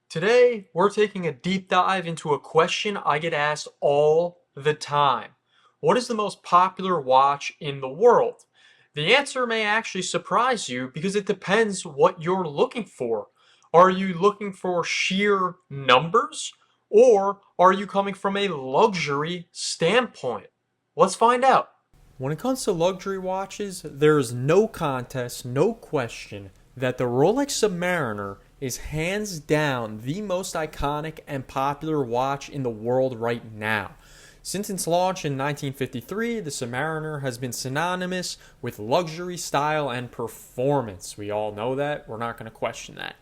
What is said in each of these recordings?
Today, we're taking a deep dive into a question I get asked all the time. What is the most popular watch in the world? The answer may actually surprise you because it depends what you're looking for. Are you looking for sheer numbers or are you coming from a luxury standpoint? Let's find out. When it comes to luxury watches, there is no contest, no question that the Rolex Submariner is hands down the most iconic and popular watch in the world right now. Since its launch in 1953, the Submariner has been synonymous with luxury, style, and performance. We all know that. We're not going to question that.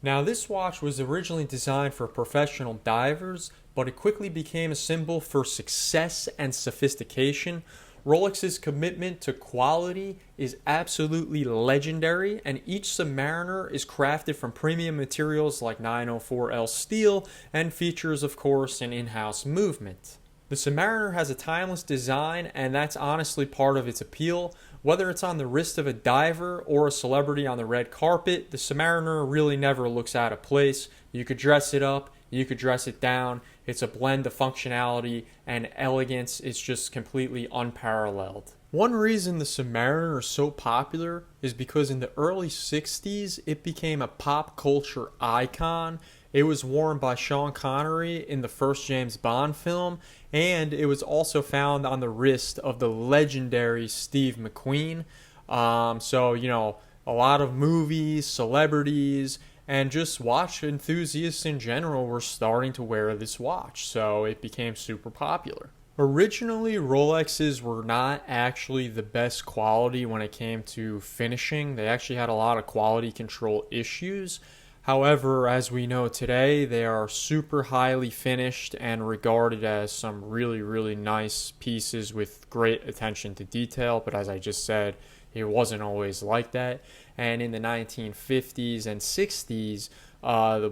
Now, this watch was originally designed for professional divers, but it quickly became a symbol for success and sophistication. Rolex's commitment to quality is absolutely legendary, and each Submariner is crafted from premium materials like 904L steel and features, of course, an in-house movement. The Submariner has a timeless design, and that's honestly part of its appeal. Whether it's on the wrist of a diver or a celebrity on the red carpet, the Submariner really never looks out of place. You could dress it up, you could dress it down. It's a blend of functionality and elegance. It's just completely unparalleled. One reason the Submariner is so popular is because in the early 60s, it became a pop culture icon. It was worn by Sean Connery in the first James Bond film, and it was also found on the wrist of the legendary Steve McQueen. A lot of movies, celebrities, and just watch enthusiasts in general were starting to wear this watch, so it became super popular. Originally, Rolexes were not actually the best quality when it came to finishing. They actually had a lot of quality control issues. However, as we know today, they are super highly finished and regarded as some really, really nice pieces with great attention to detail. But as I just said, it wasn't always like that. And in the 1950s and 60s,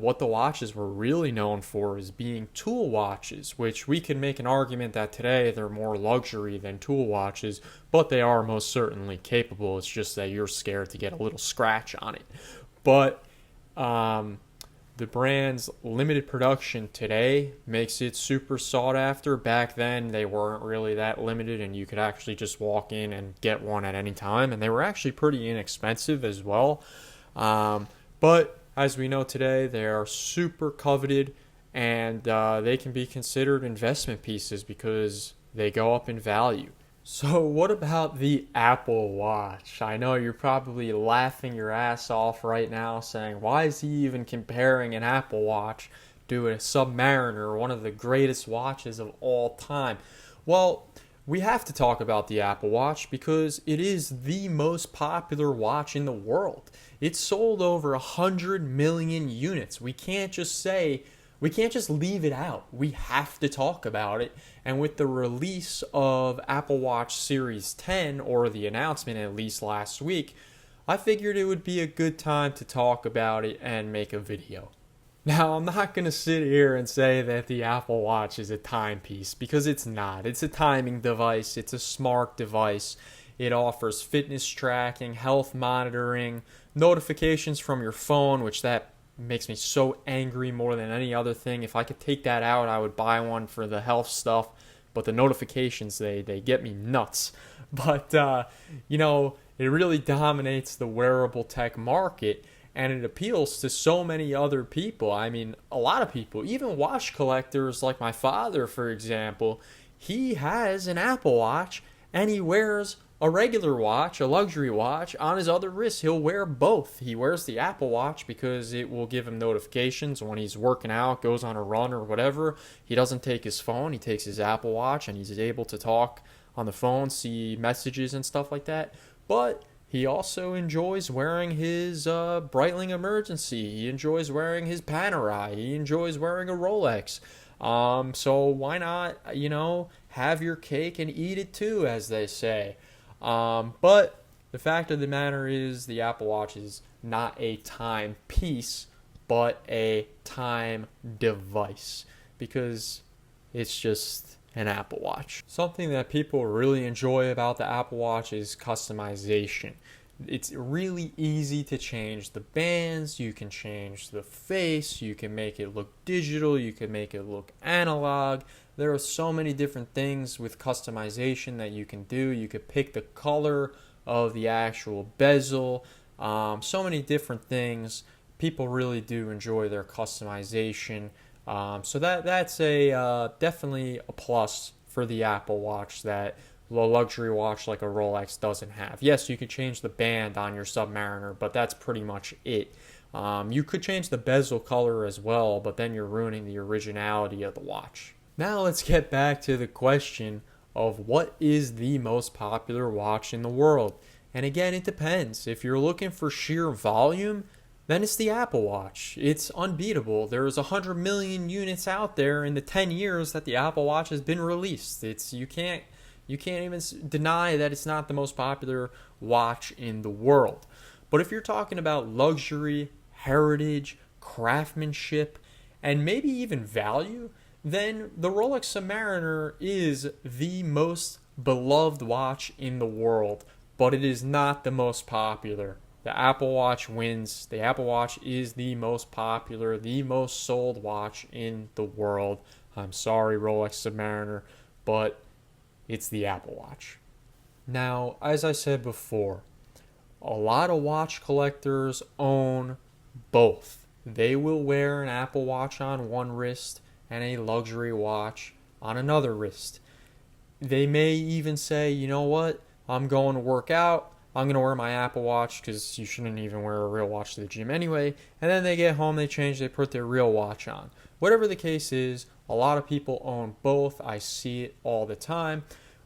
what the watches were really known for is being tool watches, which we can make an argument that today they're more luxury than tool watches, but they are most certainly capable. It's just that you're scared to get a little scratch on it. But the brand's limited production today makes it super sought after. Back then, they weren't really that limited, and you could actually just walk in and get one at any time, and they were actually pretty inexpensive as well. But as we know today, they are super coveted, and they can be considered investment pieces because they go up in value. So, what about the Apple Watch? I know you're probably laughing your ass off right now saying, why is he even comparing an Apple Watch to a Submariner, one of the greatest watches of all time? Well, we have to talk about the Apple Watch because it is the most popular watch in the world. It's sold over 100 million units. We can't just leave it out. We have to talk about it. And with the release of Apple Watch Series 10, or the announcement at least last week, I figured it would be a good time to talk about it and make a video. Now, I'm not going to sit here and say that the Apple Watch is a timepiece because it's not. It's a timing device. It's a smart device. It offers fitness tracking, health monitoring, notifications from your phone, which that makes me so angry more than any other thing. If I could take that out, I would buy one for the health stuff. But the notifications, they get me nuts. But, it really dominates the wearable tech market. And it appeals to so many other people. I mean, a lot of people, even watch collectors like my father, for example, he has an Apple Watch and he wears a regular watch, a luxury watch, on his other wrist. He'll wear both. He wears the Apple Watch because it will give him notifications when he's working out, goes on a run or whatever. He doesn't take his phone. He takes his Apple Watch and he's able to talk on the phone, see messages and stuff like that. But he also enjoys wearing his Breitling Emergency. He enjoys wearing his Panerai. He enjoys wearing a Rolex. So why not, have your cake and eat it too, as they say. But the fact of the matter is the Apple Watch is not a timepiece, but a time device because it's just an Apple Watch. Something that people really enjoy about the Apple Watch is customization. It's really easy to change the bands. You can change the face. You can make it look digital. You can make it look analog. There are so many different things with customization that you can do. You could pick the color of the actual bezel. So many different things. People really do enjoy their customization. So that's a definitely a plus for the Apple Watch that a luxury watch like a Rolex doesn't have. Yes, you could change the band on your Submariner, but that's pretty much it. You could change the bezel color as well, but then you're ruining the originality of the watch. Now let's get back to the question of what is the most popular watch in the world. And again, it depends. If you're looking for sheer volume, then it's the Apple Watch. It's unbeatable. There's 100 million units out there in the 10 years that the Apple Watch has been released. You can't even deny that it's not the most popular watch in the world. But if you're talking about luxury, heritage, craftsmanship, and maybe even value, then the Rolex Submariner is the most beloved watch in the world, but it is not the most popular. The Apple Watch wins. The Apple Watch is the most popular, the most sold watch in the world. I'm sorry, Rolex Submariner, but it's the Apple Watch. Now, as I said before, a lot of watch collectors own both. They will wear an Apple Watch on one wrist and a luxury watch on another wrist. They may even say, you know what, I'm going to work out. I'm going to wear my Apple Watch because you shouldn't even wear a real watch to the gym anyway. And then they get home, they change, they put their real watch on. Whatever the case is, a lot of people own both. I see it all the time.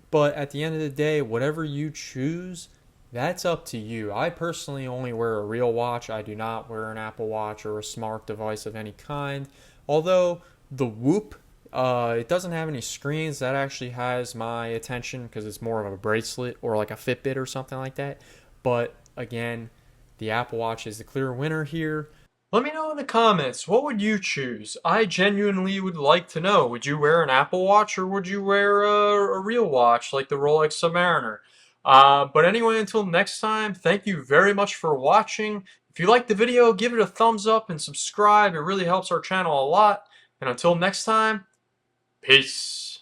But at the end of the day, whatever you choose, that's up to you. I personally only wear a real watch. I do not wear an Apple Watch or a smart device of any kind. Although the Whoop, it doesn't have any screens. That actually has my attention because it's more of a bracelet or like a Fitbit or something like that. But again, the Apple Watch is the clear winner here. Let me know in the comments, what would you choose? I genuinely would like to know. Would you wear an Apple Watch or would you wear a real watch like the Rolex Submariner? But anyway, until next time, thank you very much for watching. If you liked the video, give it a thumbs up and subscribe. It really helps our channel a lot. And until next time, peace.